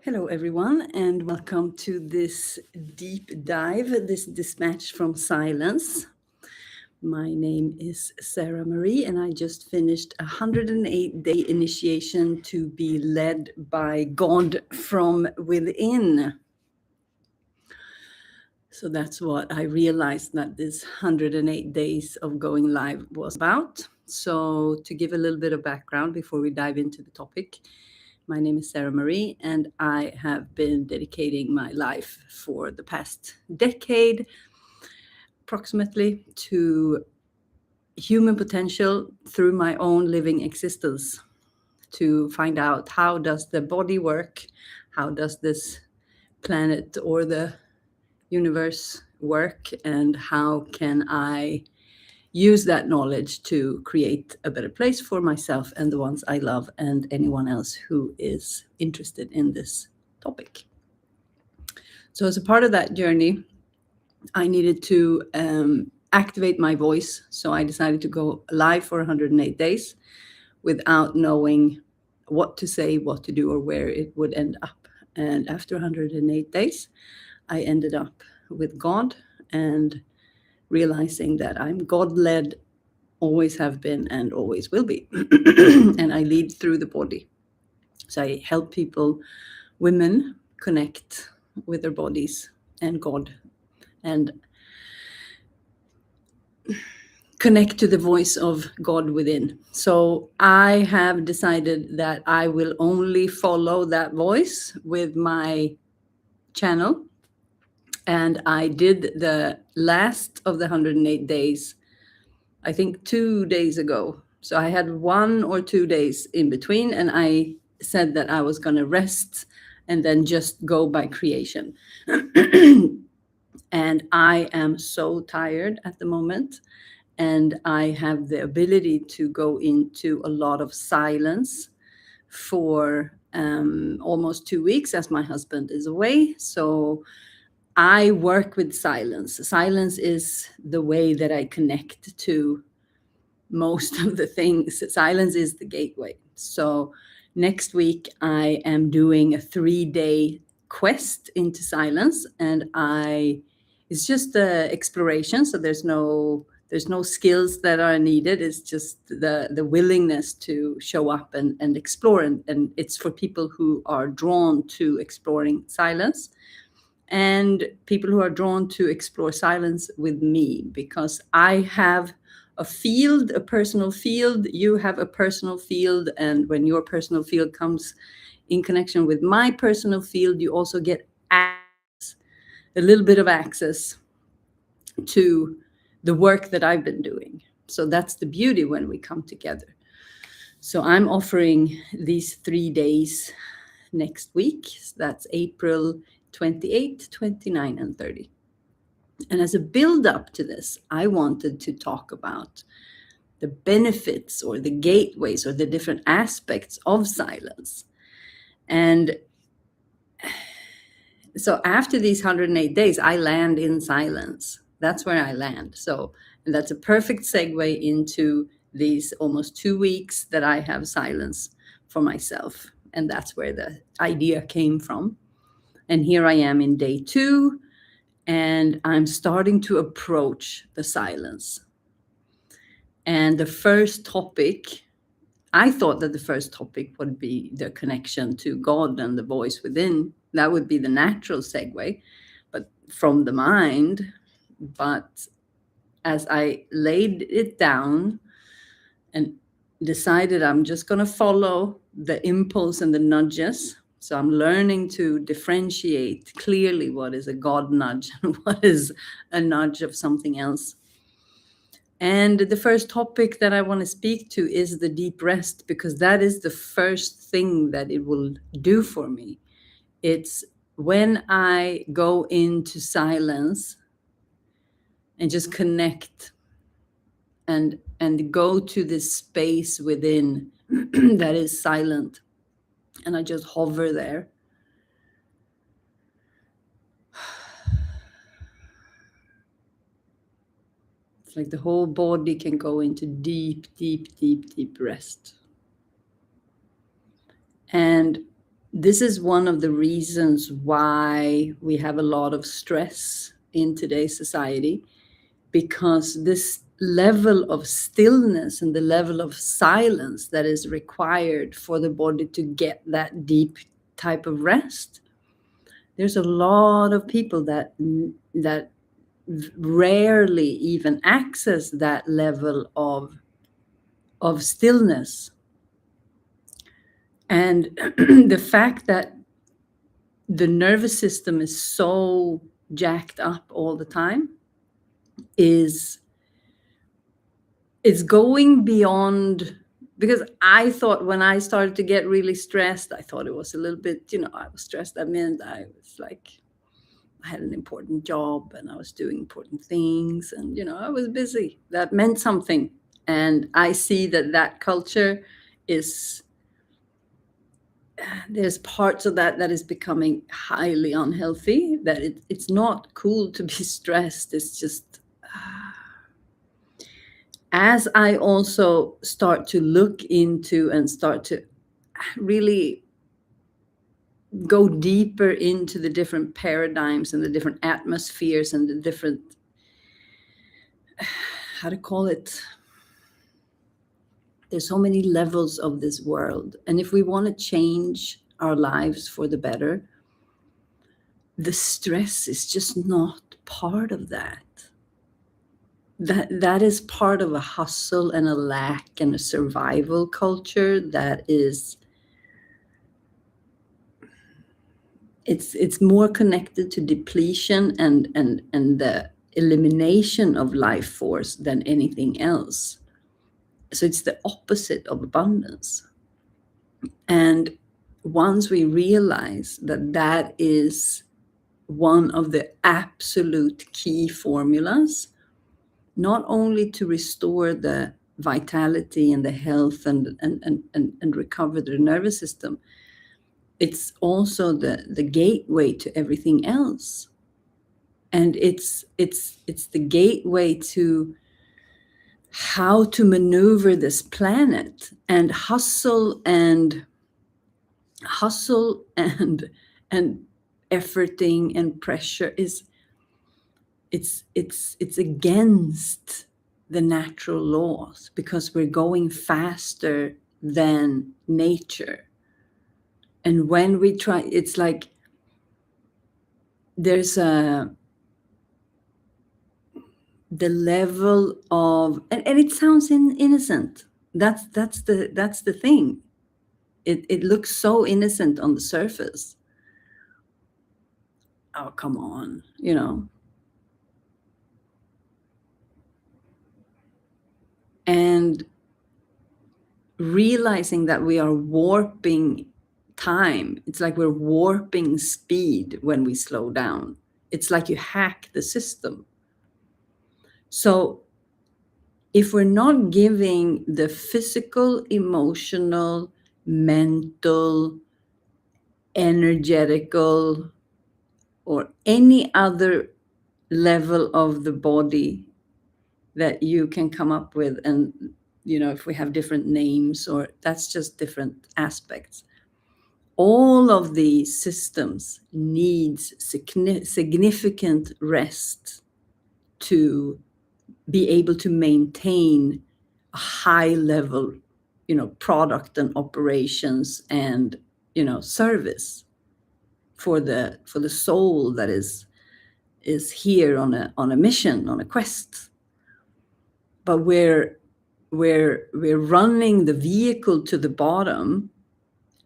Hello, everyone, and welcome to this deep dive, this dispatch from silence. My name is Sara Marie, and I just finished a 108-day initiation to be led by God from within. So that's what I realized that this 108 days of going live was about. So to give a little bit of background before we dive into the topic, my name is Sara Marie, and I have been dedicating my life for the past decade, approximately, to human potential through my own living existence, to find out how does the body work, how does this planet or the universe work, and how can I use that knowledge to create a better place for myself and the ones I love and anyone else who is interested in this topic. So as a part of that journey, I needed to activate my voice. So I decided to go live for 108 days without knowing what to say, what to do, or where it would end up. And after 108 days, I ended up with God and realizing that I'm God-led, always have been and always will be. And I lead through the body. So I help people, women, connect with their bodies and God and connect to the voice of God within. So I have decided that I will only follow that voice with my channel. And I did the last of the 108 days, I think 2 days ago. So I had 1 or 2 days in between, and I said that I was going to rest and then just go by creation. And I am so tired at the moment, and I have the ability to go into a lot of silence for almost 2 weeks as my husband is away. So I work with silence. Silence is the way that I connect to most of the things. Silence is the gateway. So next week I am doing a 3-day quest into silence, and it's just the exploration. So there's no skills that are needed. It's just the willingness to show up and explore, and it's for people who are drawn to exploring silence and people who are drawn to explore silence with me, because I have a field, a personal field, you have a personal field, and when your personal field comes in connection with my personal field, you also get a little bit of access to the work that I've been doing. So that's the beauty when we come together. So I'm offering these 3 days next week. That's April 28, 29, and 30. And as a build up to this, I wanted to talk about the benefits or the gateways or the different aspects of silence. And so after these 108 days, I land in silence. That's where I land. So, and that's a perfect segue into these almost 2 weeks that I have silence for myself. And that's where the idea came from. And here I am in day 2, and I'm starting to approach the silence. And the first topic, I thought that the first topic would be the connection to God and the voice within. That would be the natural segue, but from the mind. But as I laid it down and decided I'm just going to follow the impulse and the nudges. So I'm learning to differentiate clearly what is a God nudge and what is a nudge of something else. And the first topic that I want to speak to is the deep rest, because that is the first thing that it will do for me. It's when I go into silence and just connect and go to this space within that is silent, and I just hover there. It's like the whole body can go into deep, deep, deep, deep rest. And This is one of the reasons why we have a lot of stress in today's society, because this level of stillness and the level of silence that is required for the body to get that deep type of rest, there's a lot of people that rarely even access that level of stillness. And the fact that the nervous system is so jacked up all the time is it's going beyond, because I thought when I started to get really stressed, I thought it was a little bit, I was stressed. That meant I was like, I had an important job and I was doing important things and, I was busy. That meant something. And I see that culture is, there's parts of that is becoming highly unhealthy, that it's not cool to be stressed. It's just, as I also start to look into and start to really go deeper into the different paradigms and the different atmospheres and the different, how to call it, there's so many levels of this world. And if we want to change our lives for the better, the stress is just not part of that. That is part of a hustle and a lack and a survival culture that is, it's more connected to depletion and the elimination of life force than anything else. So it's the opposite of abundance. And once we realize that is one of the absolute key formulas, not only to restore the vitality and the health and recover the nervous system, it's also the gateway to everything else. And it's the gateway to how to maneuver this planet. And hustle and efforting and pressure is, it's against the natural laws, because we're going faster than nature. And when we try, it's like there's the level of, and it sounds innocent. That's the thing. It looks so innocent on the surface. Oh, come on, And realizing that we are warping time. It's like we're warping speed when we slow down. It's like you hack the system. So if we're not giving the physical, emotional, mental, energetical, or any other level of the body that you can come up with, and if we have different names, or that's just different aspects, all of these systems needs significant rest to be able to maintain a high level, product and operations and, service for the soul that is here on a mission, on a quest. But we're running the vehicle to the bottom,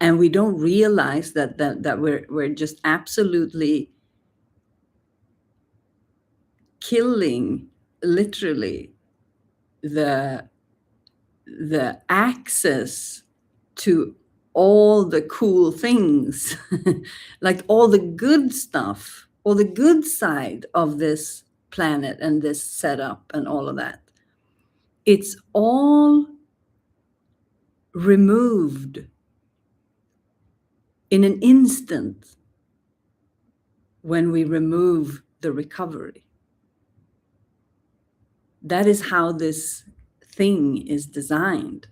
and we don't realize that we're just absolutely killing, literally, the access to all the cool things, like all the good stuff, all the good side of this planet and this setup and all of that. It's all removed in an instant when we remove the recovery. That is how this thing is designed.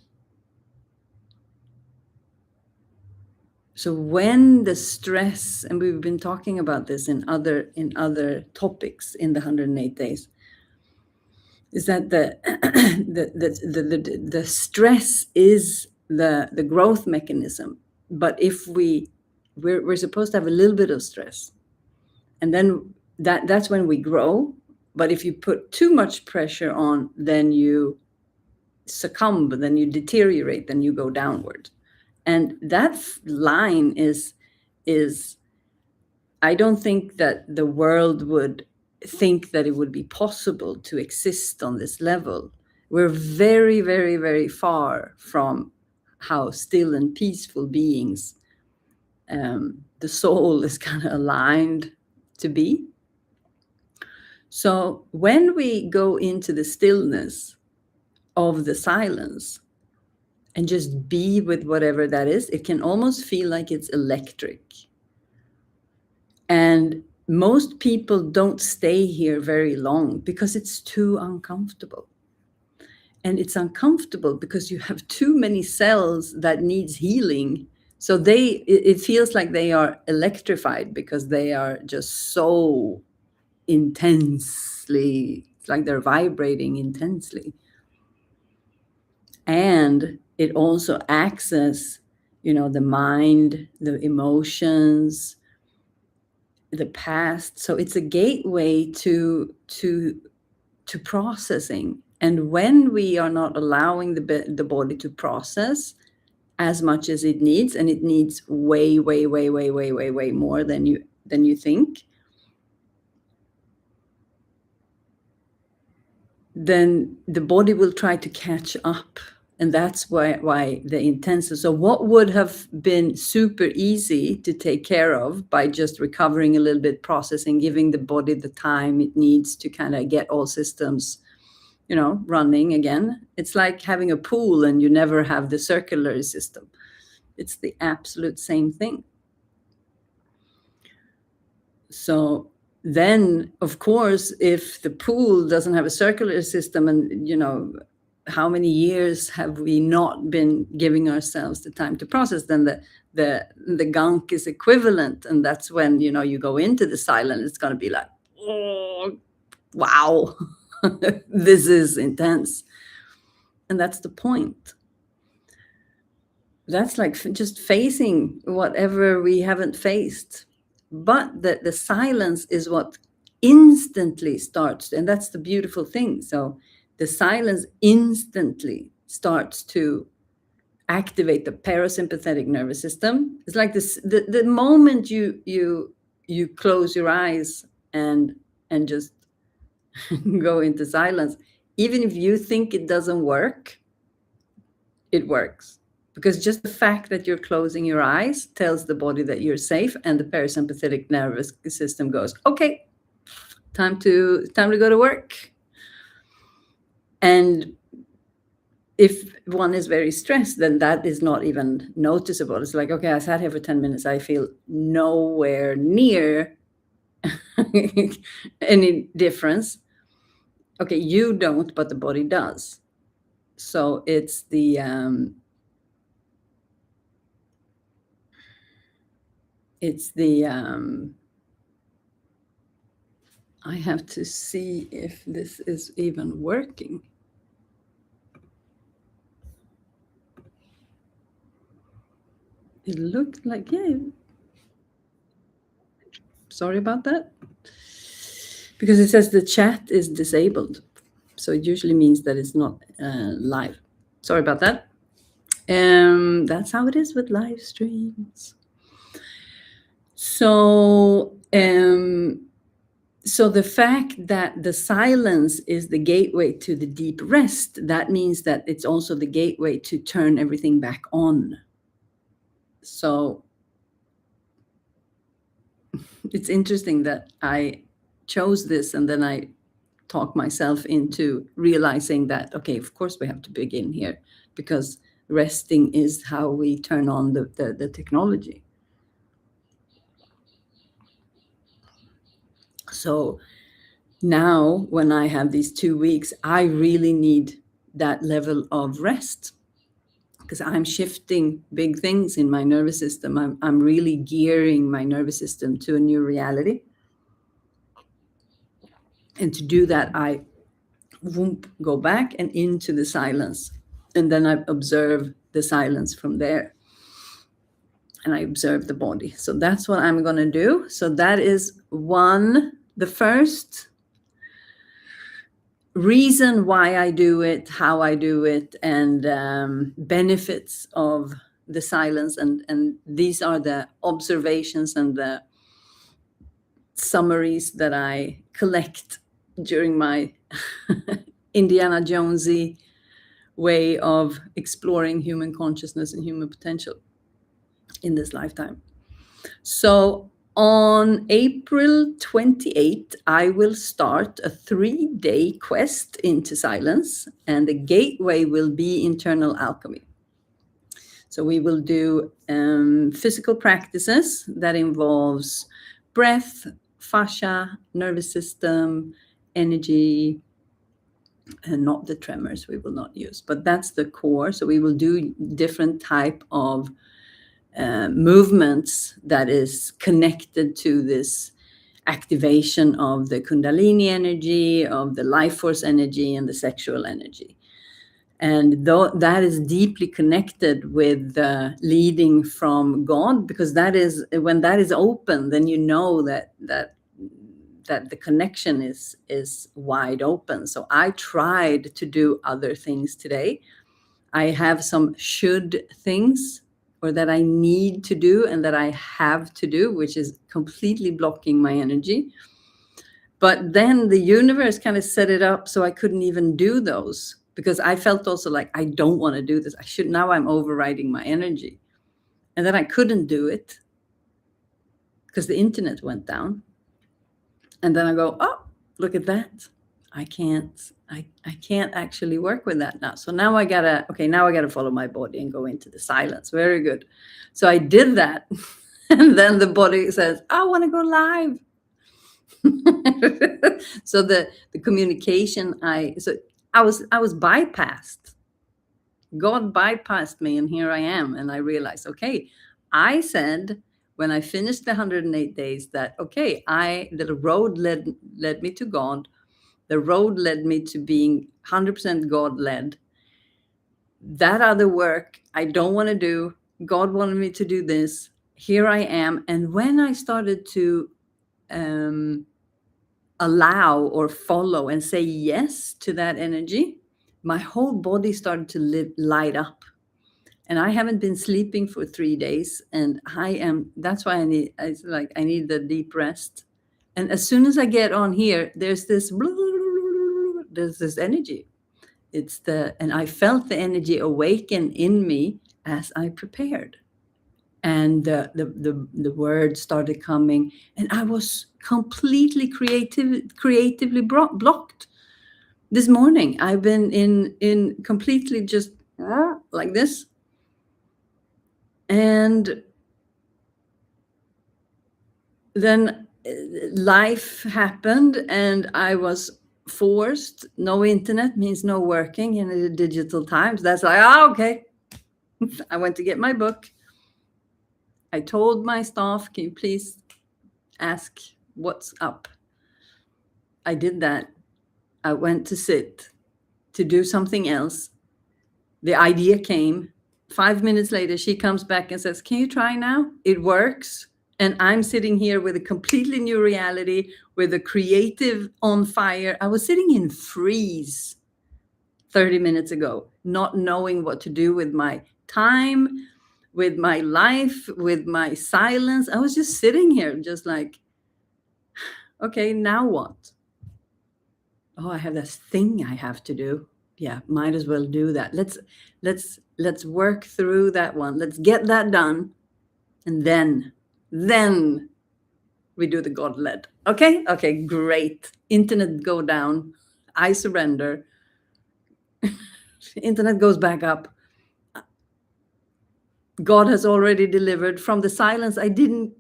So when the stress, and we've been talking about this in other topics in the 108 days, is that the stress is the growth mechanism. But if we're supposed to have a little bit of stress, and then that's when we grow. But if you put too much pressure on, then you succumb, then you deteriorate, then you go downward. And that line is I don't think that the world would think that it would be possible to exist on this level. We're very, very, very far from how still and peaceful beings the soul is kind of aligned to be. So when we go into the stillness of the silence and just be with whatever that is, it can almost feel like it's electric. And most people don't stay here very long because it's too uncomfortable. And it's uncomfortable because you have too many cells that needs healing. So it feels like they are electrified because they are just so intensely, it's like they're vibrating intensely. And it also accesses, the mind, the emotions, the past. So it's a gateway to processing. And when we are not allowing the body to process as much as it needs, and it needs way more than you think, then the body will try to catch up. And that's why the intensive. So what would have been super easy to take care of by just recovering a little bit, processing, giving the body the time it needs to kind of get all systems, running again. It's like having a pool and you never have the circulatory system. It's the absolute same thing. So then, of course, if the pool doesn't have a circular system, and how many years have we not been giving ourselves the time to process, then the gunk is equivalent. And that's when you go into the silent, it's going to be like, oh wow. This is intense. And that's the point. That's like just facing whatever we haven't faced. But the silence is what instantly starts, and that's the beautiful thing. So the silence instantly starts to activate the parasympathetic nervous system. It's like this: the moment you close your eyes and just go into silence, even if you think it doesn't work, it works. Because just the fact that you're closing your eyes tells the body that you're safe, and the parasympathetic nervous system goes, okay, time to go to work. And if one is very stressed, then that is not even noticeable. It's like, okay, I sat here for 10 minutes. I feel nowhere near any difference. Okay, you don't, but the body does. So it's the I have to see if this is even working. It looked like, yeah. Sorry about that. Because it says the chat is disabled. So it usually means that it's not live. Sorry about that. That's how it is with live streams. So the fact that the silence is the gateway to the deep rest, that means that it's also the gateway to turn everything back on. So it's interesting that I chose this, and then I talk myself into realizing that, okay, of course we have to begin here, because resting is how we turn on the technology. So now when I have these 2 weeks, I really need that level of rest, because I'm shifting big things in my nervous system. I'm really gearing my nervous system to a new reality. And to do that, I go back and into the silence. And then I observe the silence from there. And I observe the body. So that's what I'm going to do. So that is the first reason why I do it, how I do it, and benefits of the silence. And these are the observations and the summaries that I collect during my Indiana Jonesy way of exploring human consciousness and human potential in this lifetime. So on April 28th, I will start a 3-day quest into silence, and the gateway will be Internal Alchemy. So we will do physical practices that involves breath, fascia, nervous system, energy, and not the tremors we will not use, but that's the core. So we will do different type of movements that is connected to this activation of the Kundalini energy, of the life force energy, and the sexual energy. And though that is deeply connected with the leading from God, because that is, when that is open, then you know that the connection is wide open. So I tried to do other things today. I have some should things, or that I need to do and that I have to do, which is completely blocking my energy. But then the universe kind of set it up so I couldn't even do those, because I felt also like, I don't want to do this. Now I'm overriding my energy. And then I couldn't do it because the internet went down. And then I go, oh, look at that. I can't actually work with that now. So now I gotta follow my body and go into the silence. Very good. So I did that. And then the body says, I want to go live. So the communication, I was bypassed. God bypassed me, and here I am. And I realized, okay, I said when I finished the 108 days that, okay, the road led me to God. The road led me to being 100% God-led. That other work I don't want to do. God wanted me to do this. Here I am. And when I started to allow or follow and say yes to that energy, my whole body started to light up. And I haven't been sleeping for 3 days. And that's why I need the deep rest. And as soon as I get on here, there's this energy. And I felt the energy awaken in me as I prepared. And the words started coming, and I was completely creatively blocked. This morning, I've been in completely just like this. And then life happened, and I was forced. No internet means no working in the digital times. That's like, okay. I went to get my book. I told my staff, can you please ask what's up? I did that. I went to sit to do something else. The idea came. 5 minutes later, she comes back and says, can you try now? It works. And I'm sitting here with a completely new reality, with a creative on fire. I was sitting in freeze 30 minutes ago, not knowing what to do with my time, with my life, with my silence. I was just sitting here, just like, okay, now what? Oh, I have this thing I have to do. Yeah, might as well do that. Let's work through that one. Let's get that done. And then we do the God-led. Okay, great. Internet go down. I surrender. Internet goes back up. God has already delivered from the silence I didn't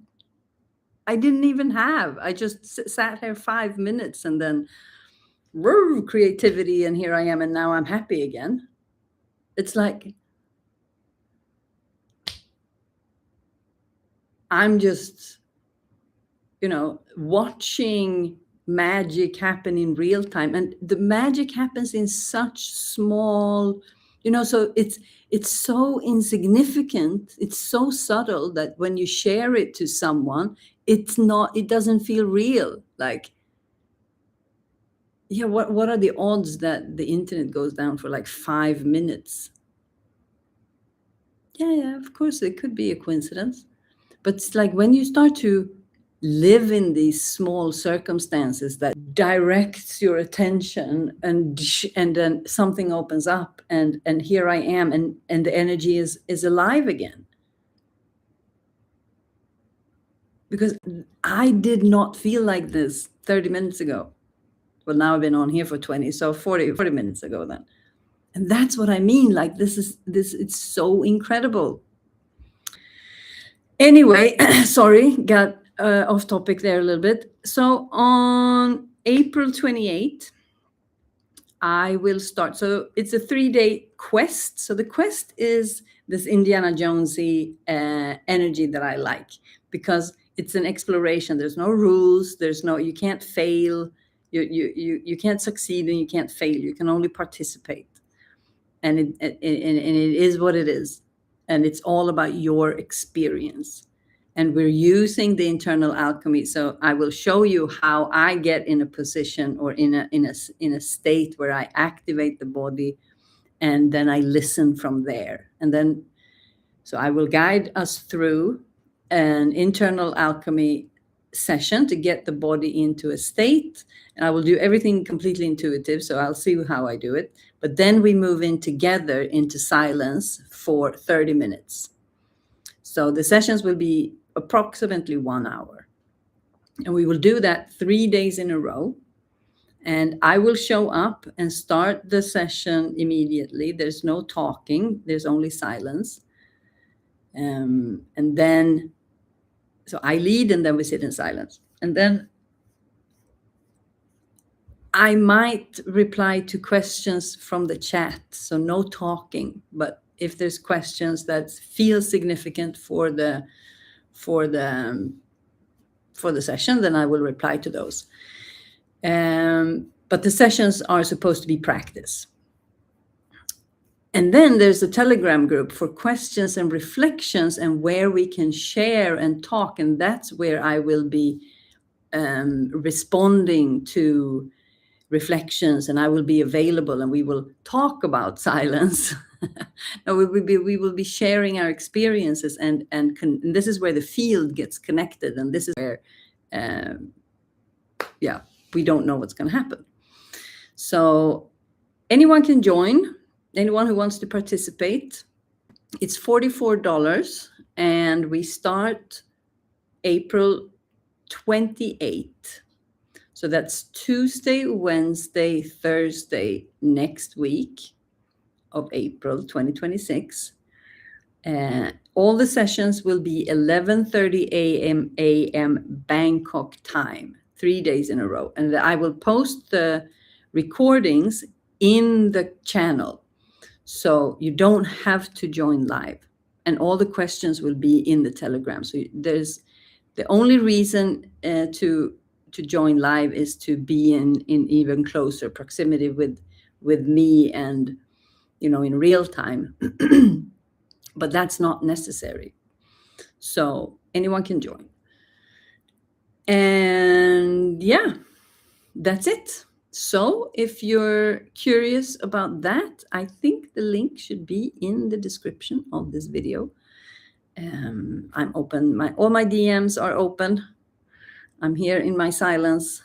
even have. I just sat here 5 minutes, and then creativity, and here I am, and now I'm happy again. It's like, I'm just, watching magic happen in real time, and the magic happens in such small, so it's so insignificant, it's so subtle that when you share it to someone, it doesn't feel real. Like, yeah, what are the odds that the internet goes down for like 5 minutes? Yeah, of course it could be a coincidence, but it's like when you start to live in these small circumstances that directs your attention, and then something opens up, and here I am, and the energy is alive again. Because I did not feel like this 30 minutes ago. Well, now I've been on here for 20, so 40 minutes ago then. And that's what I mean. Like, it's so incredible. Anyway, sorry, got off topic there a little bit. So on April 28th, I will start. So it's a 3-day quest. So the quest is this Indiana Jonesy energy that I like, because it's an exploration. There's no rules. You can't fail. You can't succeed and you can't fail. You can only participate. And it is what it is. And it's all about your experience. And we're using the internal alchemy. So I will show you how I get in a position or in a state where I activate the body, and then I listen from there. And then, so I will guide us through an internal alchemy session to get the body into a state. And I will do everything completely intuitive. So I'll see how I do it. But then we move in together into silence for 30 minutes. So the sessions will be approximately 1 hour. And we will do that 3 days in a row. And I will show up and start the session immediately. There's no talking, there's only silence. And then, so I lead, and then we sit in silence. And then I might reply to questions from the chat. So no talking, but if there's questions that feel significant for the session, then I will reply to those. But the sessions are supposed to be practice. And then there's a Telegram group for questions and reflections, and where we can share and talk. And that's where I will be responding to reflections, and I will be available, and we will talk about silence. No, we will be sharing our experiences, and this is where the field gets connected, and this is where we don't know what's going to happen. So anyone can join, anyone who wants to participate. It's $44, and we start April 28th. So that's Tuesday, Wednesday, Thursday next week of April 2026. All the sessions will be 11:30 a.m. Bangkok time, 3 days in a row. And I will post the recordings in the channel. So you don't have to join live. And all the questions will be in the Telegram. So there's the only reason to join live is to be in even closer proximity with me, and in real time. But that's not necessary. So anyone can join. And yeah, that's it. So if you're curious about that, I think the link should be in the description of this video. I'm open. All my DMs are open. I'm here in my silence.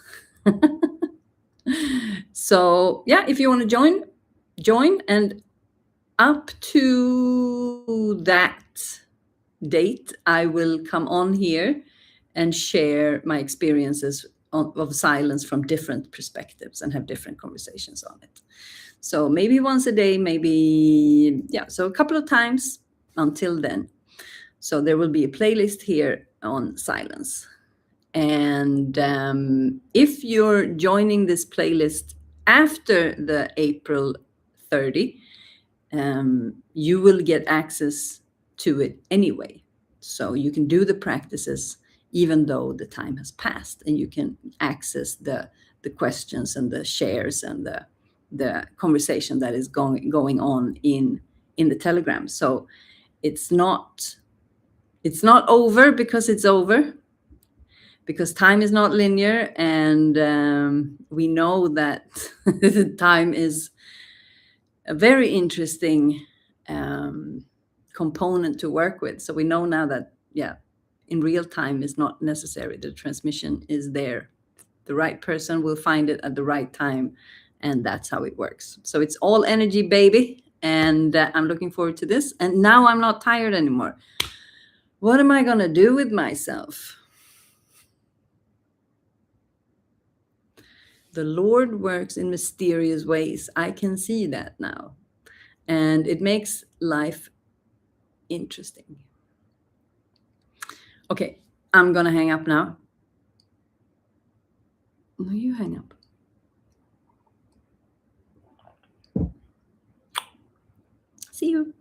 So yeah, if you want to join, and up to that date, I will come on here and share my experiences of silence from different perspectives and have different conversations on it. So maybe once a day, so a couple of times until then. So there will be a playlist here on silence. And if you're joining this playlist after the April 30, you will get access to it anyway. So you can do the practices even though the time has passed, and you can access the questions and the shares and the conversation that is going on in the Telegram. So it's not over because it's over, because time is not linear, and we know that time is a very interesting component to work with. So we know now that, yeah, in real time is not necessary. The transmission is there. The right person will find it at the right time, and that's how it works. So it's all energy, baby, and I'm looking forward to this. And now I'm not tired anymore. What am I gonna do with myself? The Lord works in mysterious ways. I can see that now, and it makes life interesting. Okay, I'm gonna hang up now. No, you hang up. See you.